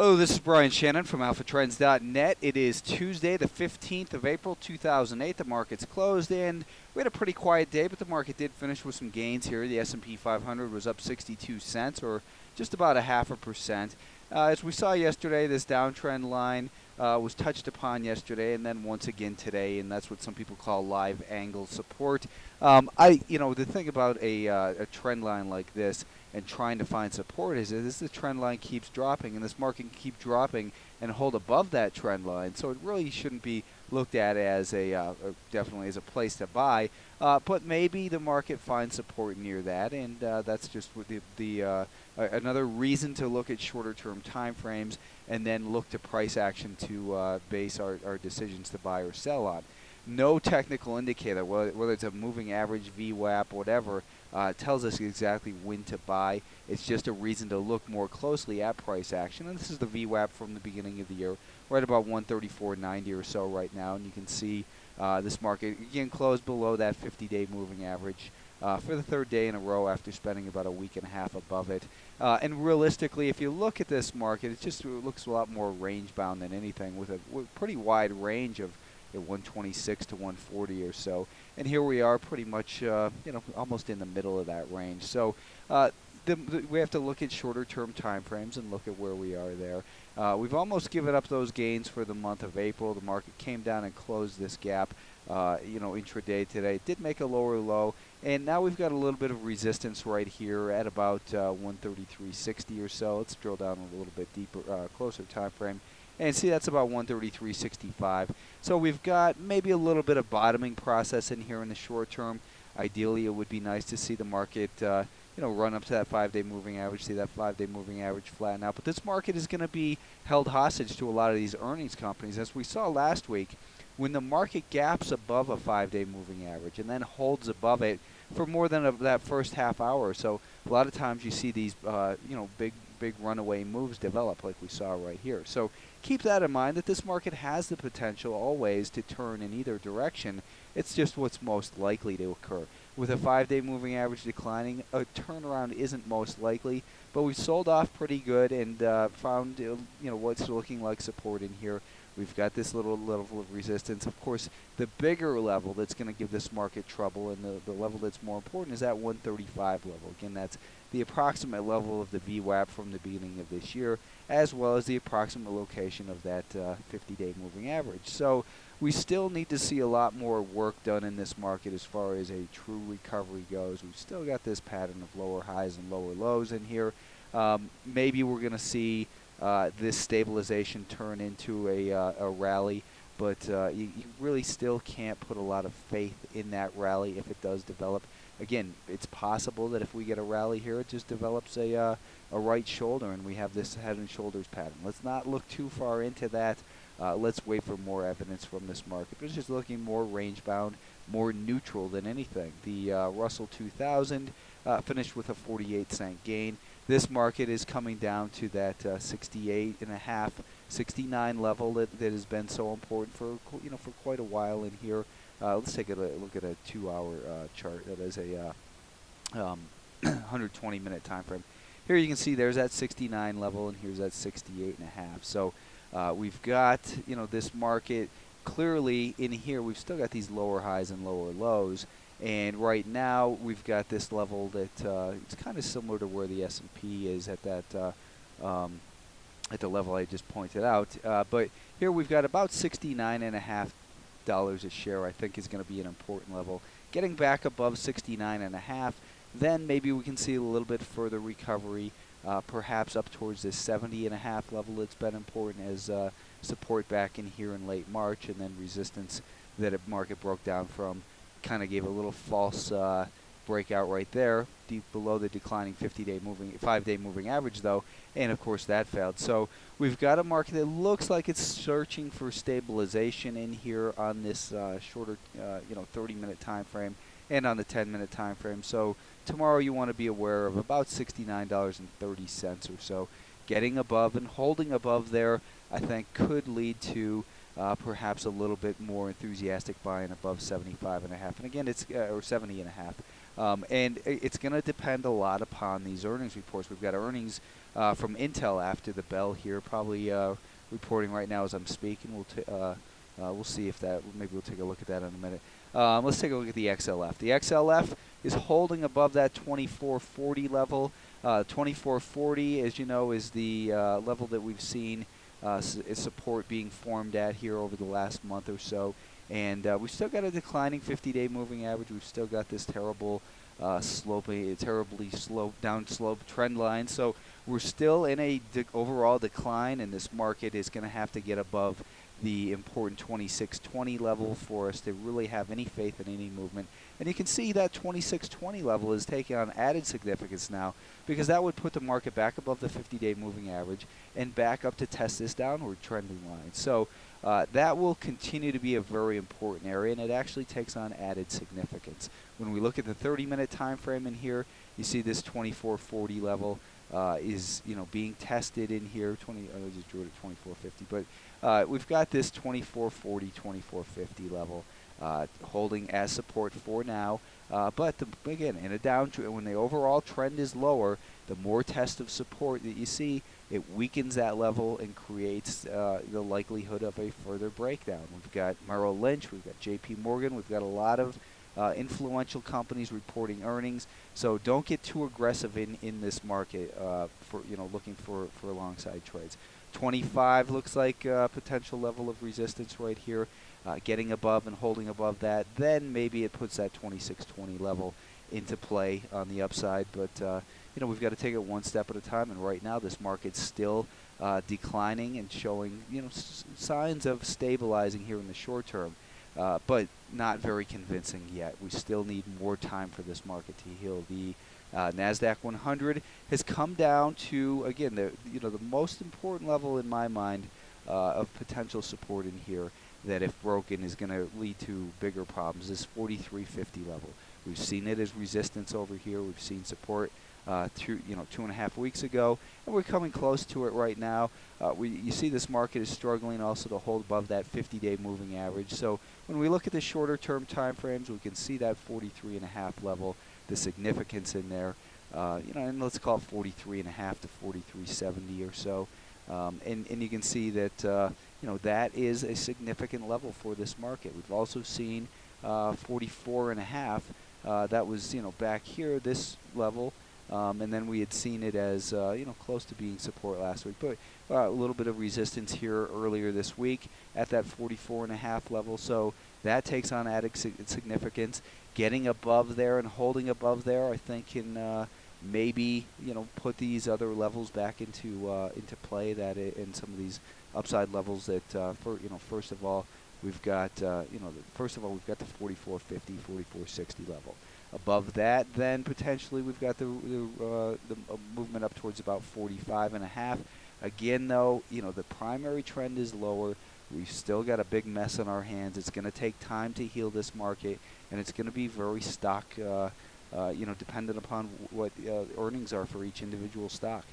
Oh, this is Brian Shannon from AlphaTrends.net. It is Tuesday, the 15th of April, 2008. The market's closed, and we had a pretty quiet day, but the market did finish with some gains here. The S&P 500 was up 62 cents, or just about a half a percent. As we saw yesterday, this downtrend line was touched upon yesterday, and then once again today, and that's what some people call live angle support. The thing about a trend line like this and trying to find support is the trend line keeps dropping, and this market can keep dropping and hold above that trend line. So it really shouldn't be looked at as definitely as a place to buy, but maybe the market finds support near that, and that's just what another reason to look at shorter-term time frames and then look to price action to base our decisions to buy or sell on. No technical indicator, whether it's a moving average, VWAP, whatever, tells us exactly when to buy. It's just a reason to look more closely at price action. And this is the VWAP from the beginning of the year. We're at about 134.90 or so right now, and you can see this market again closed below that 50-day moving average for the third day in a row after spending about a week and a half above it. And realistically, if you look at this market, it looks a lot more range-bound than anything, with a pretty wide range of 126 to 140 or so, and here we are pretty much almost in the middle of that range. So we have to look at shorter term time frames and look at where we are there. We've almost given up those gains for the month of April. The market came down and closed this gap intraday today. It did make a lower low, and now we've got a little bit of resistance right here at about 133.60 or so. Let's drill down a little bit deeper, closer time frame. And see, that's about 133.65. So we've got maybe a little bit of bottoming process in here in the short term. Ideally, it would be nice to see the market, run up to that 5-day moving average, see that 5-day moving average flatten out. But this market is going to be held hostage to a lot of these earnings companies. As we saw last week, when the market gaps above a 5-day moving average and then holds above it for more than that first half hour or so, a lot of times you see these, big runaway moves develop like we saw right here. So keep that in mind, that this market has the potential always to turn in either direction. It's just what's most likely to occur. With a 5-day moving average declining, a turnaround isn't most likely, but we've sold off pretty good and found what's looking like support in here. We've got this little level of resistance. Of course, the bigger level that's going to give this market trouble, and the level that's more important, is that 135 level. Again, that's the approximate level of the VWAP from the beginning of this year, as well as the approximate location of that 50-day moving average. So we still need to see a lot more work done in this market as far as a true recovery goes. We've still got this pattern of lower highs and lower lows in here. Maybe we're going to see this stabilization turn into a rally, but you really still can't put a lot of faith in that rally if it does develop. Again, it's possible that if we get a rally here, it just develops a right shoulder and we have this head and shoulders pattern. Let's not look too far into that. Let's wait for more evidence from this market. But it's just looking more range-bound, more neutral than anything. The Russell 2000 finished with a 48-cent gain. This market is coming down to that 68.5, 69 level that has been so important for quite a while in here. Let's take a look at a 2-hour chart. That is a 120-minute time frame. Here you can see there's that 69 level, and here's that 68.5. So we've got this market clearly in here. We've still got these lower highs and lower lows. And right now we've got this level that it's kind of similar to where the S&P is at that at the level I just pointed out. But here we've got about $69.50 a share. I think is going to be an important level. Getting back above 69.5, then maybe we can see a little bit further recovery, perhaps up towards this 70.5 level. That's been important as support back in here in late March, and then resistance that a market broke down from. Kind of gave a little false breakout right there, deep below the declining 5-day moving average though, and of course that failed. So we've got a market that looks like it's searching for stabilization in here on this shorter 30-minute time frame and on the 10-minute time frame. So tomorrow you want to be aware of about $69.30 or so. Getting above and holding above there, I think, could lead to perhaps a little bit more enthusiastic buying above 75.5. And again, it's or 70.5. And it's going to depend a lot upon these earnings reports. We've got earnings from Intel after the bell here, probably reporting right now as I'm speaking. We'll see if that, maybe we'll take a look at that in a minute. Let's take a look at the XLF. The XLF is holding above that 2440 level. 2440, as you know, is the level that we've seen support being formed at here over the last month or so. And we've still got a declining 50-day moving average. We've still got this terribly down slope trend line. So we're still in a overall decline, and this market is going to have to get above the important 2620 level for us to really have any faith in any movement. And you can see that 2620 level is taking on added significance now, because that would put the market back above the 50-day moving average and back up to test this downward trending line. So that will continue to be a very important area, and it actually takes on added significance. When we look at the 30-minute time frame in here, you see this 2440 level is being tested in here. I just drew it at 2450, but we've got this 2440, 2450 level holding as support for now. But again, in a downtrend, when the overall trend is lower, the more test of support that you see, it weakens that level and creates the likelihood of a further breakdown. We've got Merrill Lynch, we've got J.P. Morgan, we've got a lot of influential companies reporting earnings. So don't get too aggressive in this market for looking for alongside trades. 25 looks like a potential level of resistance right here. Getting above and holding above that, then maybe it puts that 2620 level into play on the upside. But we've got to take it one step at a time. And right now, this market's still declining and showing signs of stabilizing here in the short term, but not very convincing yet. We still need more time for this market to heal. The Nasdaq 100 has come down to, again, the most important level in my mind of potential support in here, that if broken is going to lead to bigger problems, is 4350 level. We've seen it as resistance over here. We've seen support through 2.5 weeks ago, and we're coming close to it right now. You see this market is struggling also to hold above that 50-day moving average. So when we look at the shorter term time frames, we can see that 43.5 level, the significance in there, and let's call it 43.5 to 4370 or so. And you can see that that is a significant level for this market. We've also seen 44.5. That was back here, this level, and then we had seen it as close to being support last week. But a little bit of resistance here earlier this week at that 44.5 level. So that takes on added significance. Getting above there and holding above there, I think, can maybe put these other levels back into play. That in some of these upside levels that first of all we've got we've got the 4450, 4460 level. Above that, then potentially we've got the movement up towards about 45.5. Again, though, the primary trend is lower. We've still got a big mess on our hands. It's going to take time to heal this market, and it's going to be very stock dependent upon what earnings are for each individual stock.